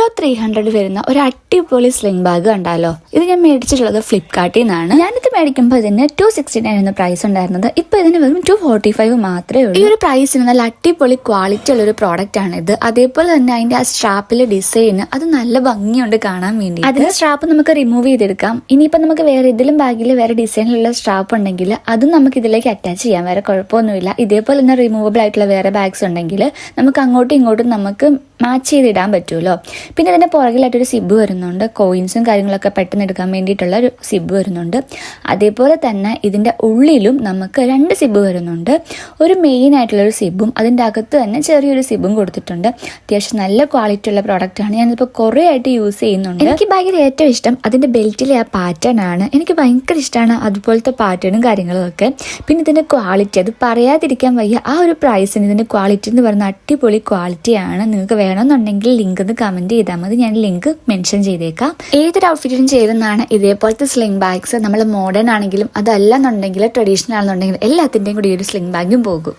Below 300 വരുന്ന ഒരു അടിപൊളി സ്ലിംഗ് ബാഗ് കണ്ടാലോ. ഇത് ഞാൻ മേടിച്ചിട്ടുള്ളത് ഫ്ലിപ്കാർട്ടിൽ നിന്നാണ്. ഞാനിത് മേടിക്കുമ്പോൾ ഇതിന് 269 എന്ന പ്രൈസ് ഉണ്ടായിരുന്നത്. ഇപ്പൊ ഇതിന് വെറും 245 മാത്രമേ ഉള്ളൂ. ഈ ഒരു പ്രൈസിന് നല്ല അടിപൊളി ക്വാളിറ്റി ഉള്ള ഒരു പ്രോഡക്റ്റ് ആണ് ഇത്. അതേപോലെ തന്നെ അതിന്റെ ആ സ്ട്രാപ്പിലെ ഡിസൈൻ അത് നല്ല ഭംഗിയുണ്ട് കാണാൻ വേണ്ടി. അതിന്റെ സ്ട്രാപ്പ് നമുക്ക് റിമൂവ് ചെയ്തെടുക്കാം. ഇനിയിപ്പോ നമുക്ക് വേറെ ഇതിലും ബാഗിൽ വേറെ ഡിസൈനിലുള്ള സ്ട്രാപ്പ് ഉണ്ടെങ്കിൽ അതും നമുക്ക് ഇതിലേക്ക് അറ്റാച്ച് ചെയ്യാം, വേറെ കുഴപ്പമൊന്നുമില്ല. ഇതേപോലെ തന്നെ റിമൂവബിൾ ആയിട്ടുള്ള വേറെ ബാഗ്സ് ഉണ്ടെങ്കിൽ നമുക്ക് അങ്ങോട്ടും ഇങ്ങോട്ടും നമുക്ക് മാച്ച് ചെയ്തിടാൻ പറ്റുമല്ലോ. പിന്നെ ഇതിന്റെ പുറകിലായിട്ടൊരു സിബ് വരുന്നുണ്ട്, കോയിൻസും കാര്യങ്ങളൊക്കെ പെട്ടെന്ന് എടുക്കാൻ വേണ്ടിയിട്ടുള്ള ഒരു സിബ് വരുന്നുണ്ട്. അതേപോലെ തന്നെ ഇതിന്റെ ഉള്ളിലും നമുക്ക് 2 സിബ് വരുന്നുണ്ട്. ഒരു മെയിൻ ആയിട്ടുള്ള ഒരു സിബും അതിന്റെ അകത്ത് തന്നെ ചെറിയൊരു സിബും കൊടുത്തിട്ടുണ്ട്. അത്യാവശ്യം നല്ല ക്വാളിറ്റി ഉള്ള പ്രോഡക്റ്റ് ആണ്. ഞാനിപ്പോൾ കുറേ ആയിട്ട് യൂസ് ചെയ്യുന്നുണ്ട്. എനിക്ക് ഭയങ്കര ഏറ്റവും ഇഷ്ടം അതിന്റെ ബെൽറ്റിലെ ആ പാറ്റേൺ ആണ്. എനിക്ക് ഭയങ്കര ഇഷ്ടമാണ് അതുപോലത്തെ പാറ്റേണും കാര്യങ്ങളും ഒക്കെ. പിന്നെ ഇതിന്റെ ക്വാളിറ്റി അത് പറയാതിരിക്കാൻ വയ്യ. ആ ഒരു പ്രൈസിന് ഇതിന്റെ ക്വാളിറ്റി എന്ന് പറയുന്ന അടിപൊളി ക്വാളിറ്റിയാണ്. നിങ്ങൾക്ക് വേണമെന്നുണ്ടെങ്കിൽ ലിങ്ക് ഒന്ന് കമന്റ് ചെയ്താൽ മതി, ഞാൻ ലിങ്ക് മെൻഷൻ ചെയ്തേക്കാം. ഏതൊരു ഔട്ട്ഫിറ്റിനും ചേരുന്നതാണ് ഇതേപോലത്തെ സ്ലിംഗ് ബാഗ്സ്. നമ്മൾ മോഡേൺ ആണെങ്കിലും അതല്ല എന്നുണ്ടെങ്കിൽ ട്രഡീഷണൽ ആണെന്നുണ്ടെങ്കിൽ എല്ലാത്തിന്റെയും കൂടി ഒരു സ്ലിംഗ് ബാഗും പോകും.